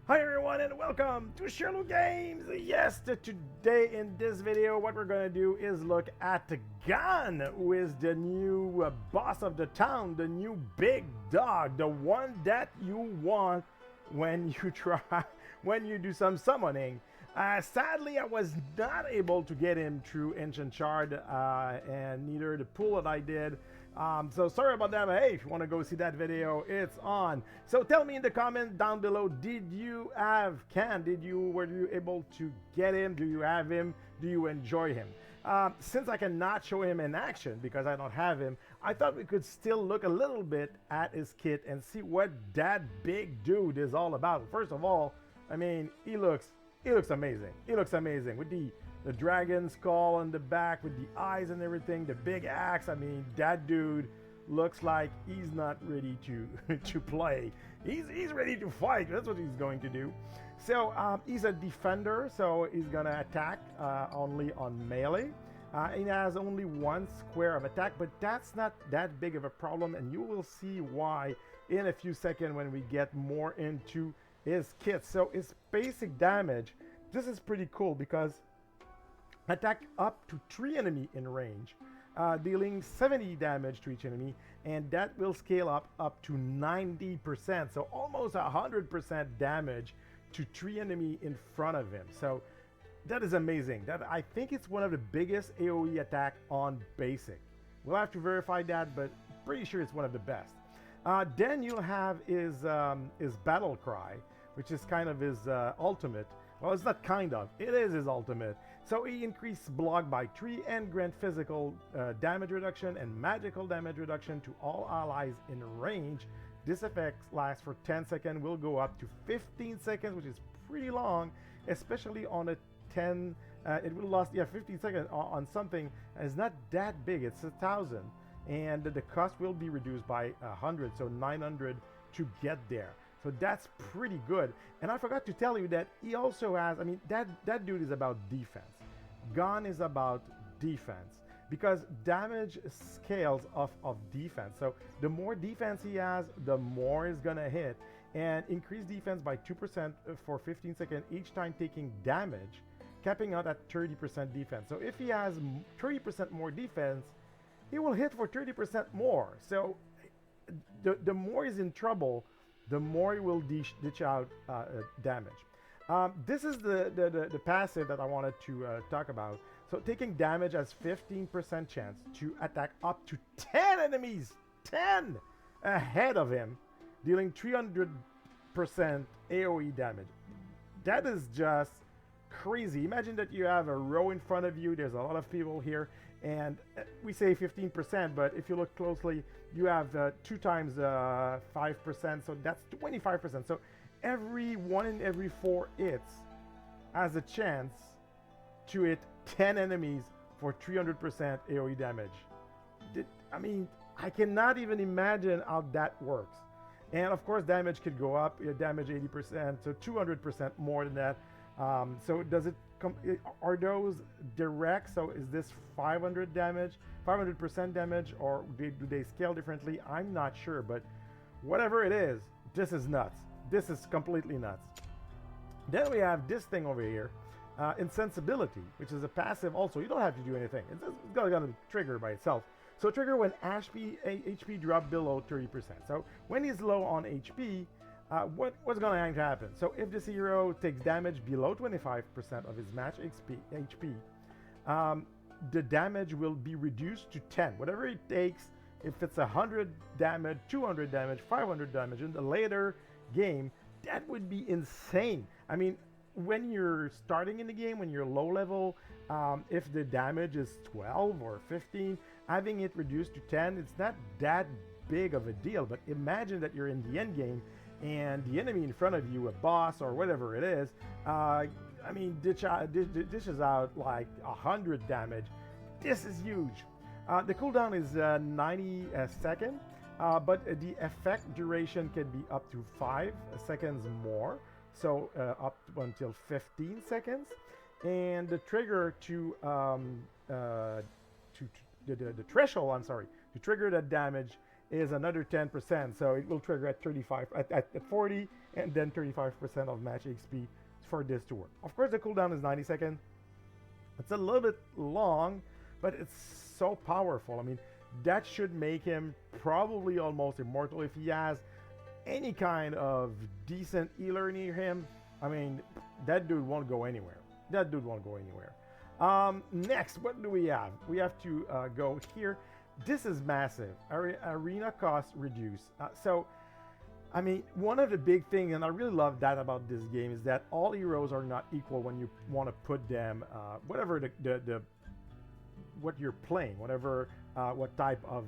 Hi everyone and welcome to Sherlou Games! Yes, today in this video what we're gonna do is look at Ghan, who is the new boss of the town, the new big dog, the one that you want when you when you do some summoning. Sadly, I was not able to get him through Ancient Shard, and neither the pool that I did. So sorry about that, but hey, if you want to go see that video, it's on. So tell me in the comment down below, did you have Ghan? Were you able to get him? Do you have him? Do you enjoy him? Since I cannot show him in action because I don't have him, I thought we could still look a little bit at his kit and see what that big dude is all about. First of all, I mean, he looks amazing. He looks amazing with the dragon skull on the back, with the eyes and everything, the big axe. I mean, that dude looks like he's not ready to to play. He's ready to fight. That's what he's going to do. So he's a defender, so he's gonna attack only on melee. He has only one square of attack, but that's not that big of a problem, and you will see why in a few seconds when we get more into his kit. So his basic damage, this is pretty cool because attack up to 3 enemy in range, dealing 70 damage to each enemy, and that will scale up to 90%, so almost 100% damage to 3 enemy in front of him. So that is amazing. That, I think it's one of the biggest AoE attack on basic. We'll have to verify that, but pretty sure it's one of the best. Then you'll have his battle cry, which is kind of his ultimate. Well, it's not kind of, it is his ultimate. So he increased block by 3 and grant physical damage reduction and magical damage reduction to all allies in range. This effect lasts for 10 seconds, will go up to 15 seconds, which is pretty long, especially on a 10, it will last, 15 seconds on something. It's not that big, it's 1,000. And the cost will be reduced by 100, so 900 to get there. So that's pretty good. And I forgot to tell you that he also has, I mean, that dude is about defense. Ghan is about defense because damage scales off of defense. So the more defense he has, the more he's gonna hit. And increase defense by 2% for 15 seconds each time taking damage, capping out at 30% defense. So if he has 30% more defense, he will hit for 30% more. So the more he's in trouble, the more he will dish out damage. This is the passive that I wanted to talk about. So taking damage has 15% chance to attack up to 10 enemies, 10 ahead of him, dealing 300% AoE damage. That is just crazy. Imagine that you have a row in front of you, there's a lot of people here, and we say 15%, but if you look closely, you have 2 times 5%, so that's 25%. So every 1 in every 4 hits has a chance to hit 10 enemies for 300% AoE damage. I mean, I cannot even imagine how that works. And of course, damage could go up, damage 80%, so 200% more than that. So does it are those direct? So is this 500 damage, 500% damage, or do they scale differently? I'm not sure, but whatever it is, this is nuts. This is completely nuts. Then we have this thing over here, insensibility, which is a passive also. You don't have to do anything. It's gonna trigger by itself. So trigger when HP drop below 30%. So when he's low on HP, what's going to happen? So if this hero takes damage below 25% of his match HP, the damage will be reduced to 10. Whatever it takes, if it's 100 damage, 200 damage, 500 damage in the later game, that would be insane. I mean, when you're starting in the game, when you're low level, if the damage is 12 or 15, having it reduced to 10, it's not that big of a deal. But imagine that you're in the end game and the enemy in front of you, a boss or whatever it is, I mean, dishes out like 100 damage. This is huge. The cooldown is 90 seconds, but the effect duration can be up to 5 seconds more, so up until 15 seconds. And the trigger to the threshold, I'm sorry, to trigger that damage is another 10%. So it will trigger at 35, at 40, and then 35% of match XP for this to work. Of course, the cooldown is 90 seconds. It's a little bit long, but it's so powerful. I mean, that should make him probably almost immortal if he has any kind of decent healer near him. I mean, that dude won't go anywhere. That dude won't go anywhere. Next, what do we have? We have to go here. This is massive. Arena cost reduced. So, I mean, one of the big things, and I really love that about this game, is that all heroes are not equal when you want to put them, whatever the what you're playing, whatever what type of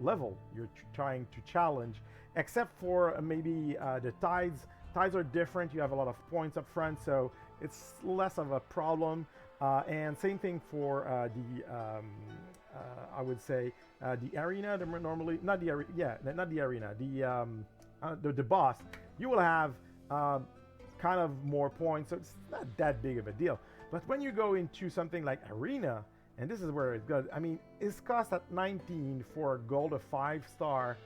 level you're trying to challenge, except for maybe the tides. Tides are different. You have a lot of points up front, so it's less of a problem. And same thing for I would say the arena. Normally, not the arena. Yeah, not the arena. The boss. You will have kind of more points, so it's not that big of a deal. But when you go into something like arena, and this is where it's good. I mean, it's cost at 19 for a gold of 5-star.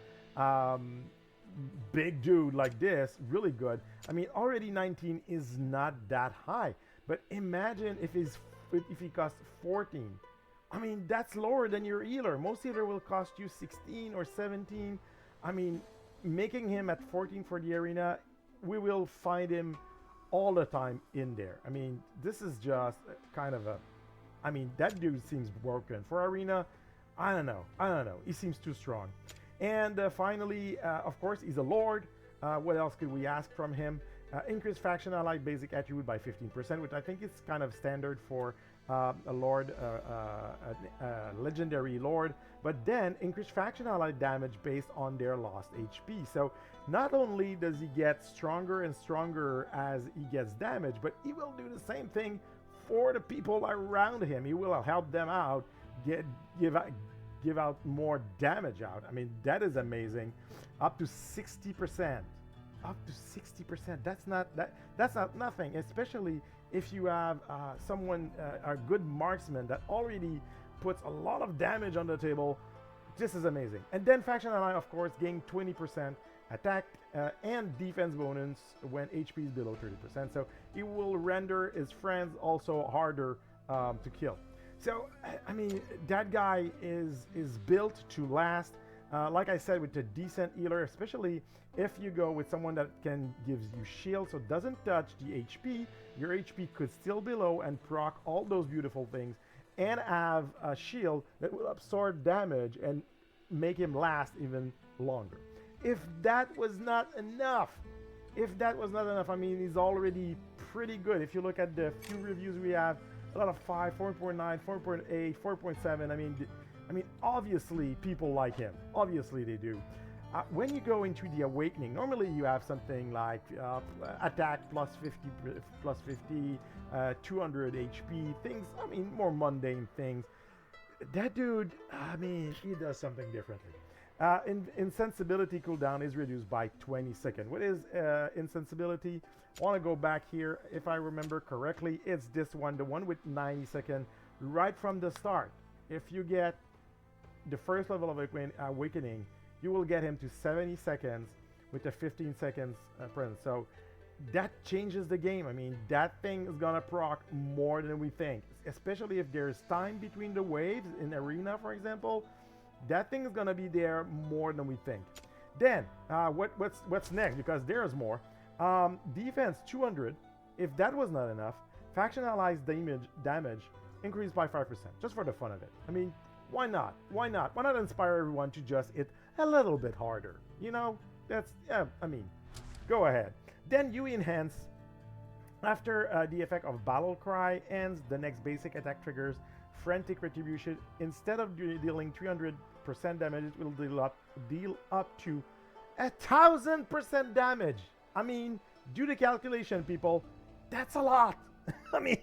Big dude like this, really good. I mean, already 19 is not that high, but imagine if he costs 14. I mean, that's lower than your healer. Most healer will cost you 16 or 17. I mean, making him at 14 for the arena, we will find him all the time in there. I mean, this is just kind of a, I mean, that dude seems broken. For arena, I don't know. He seems too strong. And finally, of course, he's a lord. What else could we ask from him? Increase faction allied basic attribute by 15%, which I think is kind of standard for a lord, legendary lord. But then increase faction allied damage based on their lost HP. So not only does he get stronger and stronger as he gets damage, but he will do the same thing for the people around him. He will help them out, give out more damage out. I mean, that is amazing. Up to 60%. Up to 60%. That's not nothing, especially if you have someone, a good marksman that already puts a lot of damage on the table. This is amazing. And then faction ally, of course, gain 20% attack and defense bonus when HP is below 30%. So it will render his friends also harder to kill. So, I mean, that guy is built to last. Like I said, with a decent healer, especially if you go with someone that gives you shield, so it doesn't touch the HP, your HP could still be low and proc all those beautiful things, and have a shield that will absorb damage and make him last even longer. If that was not enough, I mean, he's already pretty good. If you look at the few reviews we have, a lot of 5, 4.9, 4.8, 4.7. I mean, obviously people like him. Obviously they do. When you go into the awakening, normally you have something like attack plus 50, 200 HP, things, I mean, more mundane things. That dude, I mean, he does something differently. Insensibility cooldown is reduced by 20 seconds. What is insensibility? I want to go back here. If I remember correctly, it's this one, the one with 90 seconds right from the start. If you get the first level of awakening, you will get him to 70 seconds with a 15 seconds presence. So that changes the game. I mean, that thing is gonna proc more than we think, especially if there's time between the waves in arena, for example. That thing is gonna be there more than we think. Then what's next? Because there's more. Defense 200. If that was not enough, faction allies damage increased by 5%, just for the fun of it. I mean, why not? Why not? Why not inspire everyone to just hit a little bit harder? You know, that's, yeah, I mean, go ahead. Then you enhance. After the effect of Battle Cry ends, the next basic attack triggers Frantic Retribution. Instead of dealing 300% damage, it will deal up to 1,000% damage. I mean, do the calculation, people. That's a lot. I mean,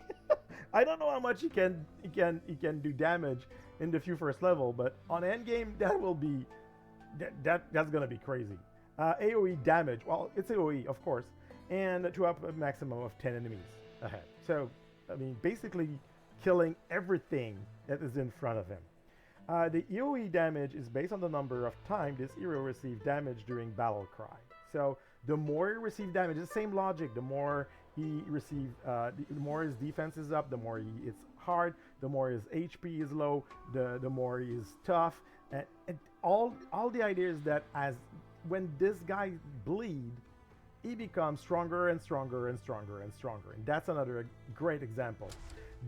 I don't know how much he can do damage in the few first level, but on endgame, that will be that's gonna be crazy. AOE damage. Well, it's AOE, of course, and to up a maximum of 10 enemies ahead. So, I mean, basically killing everything that is in front of him. The AOE damage is based on the number of times this hero received damage during Battle Cry. So the more he receives damage, it's the same logic. The more he receives, the more his defense is up, the more it's hard, the more his HP is low, the more he is tough. And all the idea is that as when this guy bleed, he becomes stronger and stronger and stronger and stronger. And that's another great example.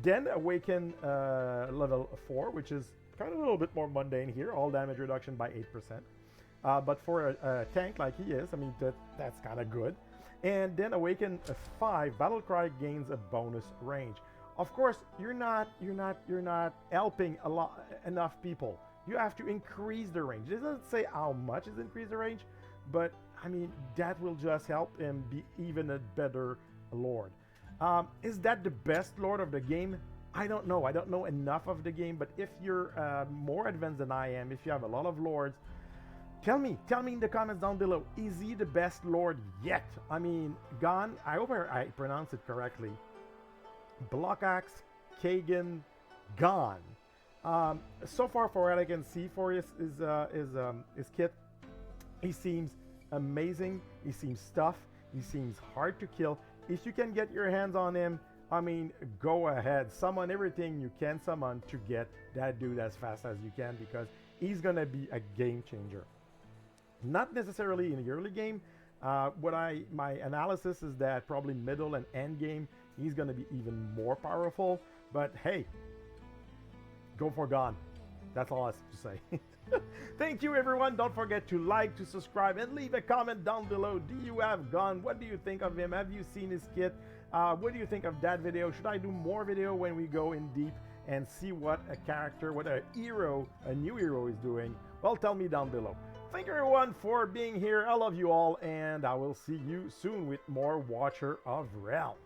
Then Awaken level 4, which is kind of a little bit more mundane here, all damage reduction by 8%. But for a tank like he is, I mean, that's kind of good. And then Awaken 5, Battle Cry gains a bonus range. Of course, you're not helping enough people. You have to increase the range. It doesn't say how much is increase the range, but I mean, that will just help him be even a better Lord. Is that the best Lord of the game? I don't know. I don't know enough of the game, but if you're more advanced than I am, if you have a lot of Lords, tell me in the comments down below, is he the best Lord yet? I mean, Ghan, I hope I pronounce it correctly. Block Axe, Kagan, Ghan. So far, for what I can see for his kit, he seems amazing. He seems tough. He seems hard to kill. If you can get your hands on him, I mean, go ahead. Summon everything you can summon to get that dude as fast as you can, because he's going to be a game changer. Not necessarily in the early game. My analysis is that probably middle and end game, he's going to be even more powerful. But hey, go for Ghan. That's all I have to say. Thank you, everyone. Don't forget to like, to subscribe, and leave a comment down below. Do you have Ghan? What do you think of him? Have you seen his kit? What do you think of that video? Should I do more video when we go in deep and see what a character, what a hero, a new hero is doing? Well, tell me down below. Thank you, everyone, for being here. I love you all, and I will see you soon with more Watcher of Realms.